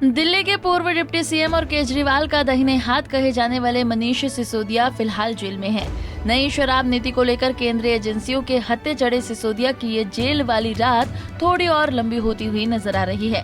दिल्ली के पूर्व deputy CM और केजरीवाल का दाहिने हाथ कहे जाने वाले मनीष सिसोदिया फिलहाल जेल में हैं। नई शराब नीति को लेकर केंद्रीय एजेंसियों के हत्थे चढ़े सिसोदिया की ये जेल वाली रात थोड़ी और लंबी होती हुई नजर आ रही है,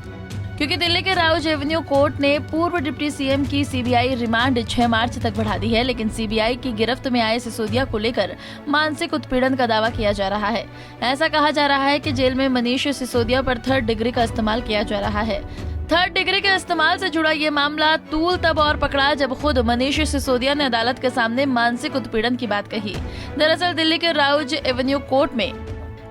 क्योंकि दिल्ली के राउज एवेन्यू कोर्ट ने पूर्व डिप्टी सीएम की सीबीआई रिमांड 6 मार्च तक बढ़ा दी है। लेकिन सीबीआई की गिरफ्त में आए सिसोदिया को लेकर मानसिक उत्पीड़न का दावा किया जा रहा है। ऐसा कहा जा रहा है कि जेल में मनीष सिसोदिया पर 3rd डिग्री का इस्तेमाल किया जा रहा है। 3rd डिग्री के इस्तेमाल से जुड़ा ये मामला तूल तब और पकड़ा जब खुद मनीष सिसोदिया ने अदालत के सामने मानसिक उत्पीड़न की बात कही। दरअसल दिल्ली के राउज एवेन्यू कोर्ट में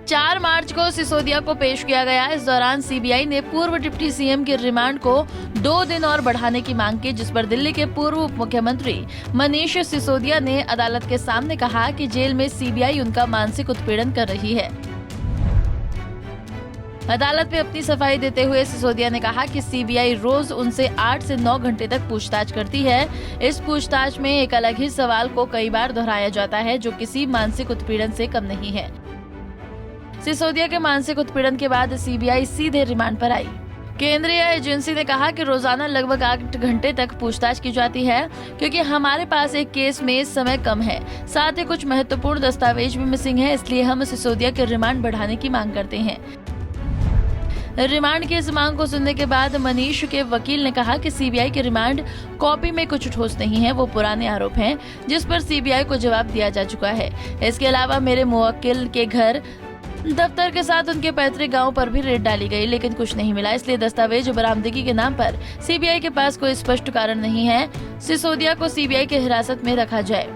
4 मार्च को सिसोदिया को पेश किया गया। इस दौरान सीबीआई ने पूर्व डिप्टी सीएम की रिमांड को 2 दिन और बढ़ाने की मांग की, जिस पर दिल्ली के पूर्व उप मुख्यमंत्री मनीष सिसोदिया ने अदालत के सामने कहा कि जेल में सीबीआई उनका मानसिक उत्पीड़न कर रही है। अदालत में अपनी सफाई देते हुए सिसोदिया ने कहा कि सीबीआई रोज उनसे 8 से 9 घंटे तक पूछताछ करती है। इस पूछताछ में एक अलग ही सवाल को कई बार दोहराया जाता है, जो किसी मानसिक उत्पीड़न से कम नहीं है। सिसोदिया के मानसिक उत्पीड़न के बाद सीबीआई सीधे रिमांड पर आई। केंद्रीय एजेंसी ने कहा कि रोजाना लगभग 8 घंटे तक पूछताछ की जाती है, क्योंकि हमारे पास एक केस में समय कम है, साथ ही कुछ महत्वपूर्ण दस्तावेज भी मिसिंग है, इसलिए हम सिसोदिया के रिमांड बढ़ाने की मांग करते हैं। रिमांड की इस मांग को सुनने के बाद मनीष के वकील ने कहा कि सीबीआई की रिमांड कॉपी में कुछ ठोस नहीं है, वो पुराने आरोप हैं जिस पर सीबीआई को जवाब दिया जा चुका है। इसके अलावा मेरे मुवक्किल के घर, दफ्तर के साथ उनके पैतृक गांव पर भी रेड डाली गई, लेकिन कुछ नहीं मिला, इसलिए दस्तावेज बरामदगी के नाम पर सीबीआई के पास कोई स्पष्ट कारण नहीं है सिसोदिया को सीबीआई की हिरासत में रखा जाए।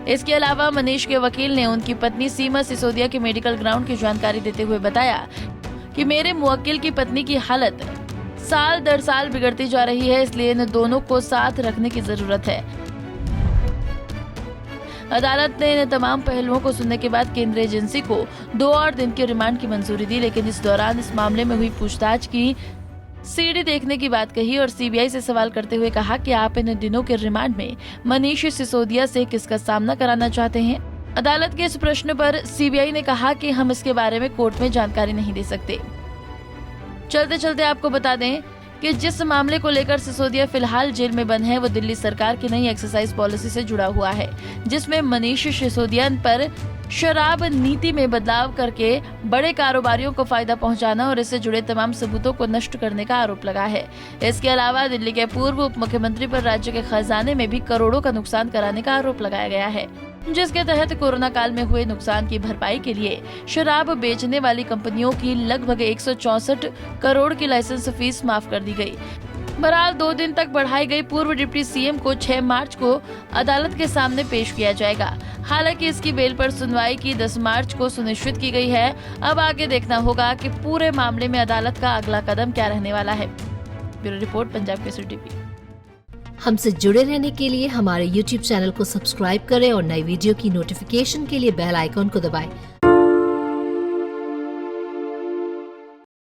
इसके अलावा मनीष के वकील ने उनकी पत्नी सीमा सिसोदिया के मेडिकल ग्राउंड की जानकारी देते हुए बताया कि मेरे मुवक्किल की पत्नी की हालत साल दर साल बिगड़ती जा रही है, इसलिए इन दोनों को साथ रखने की जरूरत है। अदालत ने इन तमाम पहलुओं को सुनने के बाद केंद्रीय एजेंसी को 2 और दिन की रिमांड की मंजूरी दी, लेकिन इस दौरान इस मामले में हुई पूछताछ की सीडी देखने की बात कही और सीबीआई से सवाल करते हुए कहा कि आप इन दिनों के रिमांड में मनीष सिसोदिया से किसका सामना कराना चाहते हैं। अदालत के इस प्रश्न पर सीबीआई ने कहा कि हम इसके बारे में कोर्ट में जानकारी नहीं दे सकते। चलते चलते आपको बता दें कि जिस मामले को लेकर सिसोदिया फिलहाल जेल में बंद है, वो दिल्ली सरकार की नई एक्साइज पॉलिसी से जुड़ा हुआ है, जिसमें मनीष सिसोदिया पर शराब नीति में बदलाव करके बड़े कारोबारियों को फायदा पहुंचाना और इससे जुड़े तमाम सबूतों को नष्ट करने का आरोप लगा है। इसके अलावा दिल्ली के पूर्व उप मुख्यमंत्री पर राज्य के खजाने में भी करोड़ों का नुकसान कराने का आरोप लगाया गया है, जिसके तहत कोरोना काल में हुए नुकसान की भरपाई के लिए शराब बेचने वाली कंपनियों की लगभग 164 करोड़ की लाइसेंस फीस माफ कर दी गई। बहरहाल 2 दिन तक बढ़ाई गई पूर्व डिप्टी सीएम को 6 मार्च को अदालत के सामने पेश किया जाएगा। हालांकि इसकी बेल पर सुनवाई की 10 मार्च को सुनिश्चित की गई है। अब आगे देखना होगा कि पूरे मामले में अदालत का अगला कदम क्या रहने वाला है। Bureau report, Punjab Kesari TV. हमसे जुड़े रहने के लिए हमारे YouTube चैनल को सब्सक्राइब करें और नई वीडियो की नोटिफिकेशन के लिए बेल आइकॉन को दबाएं।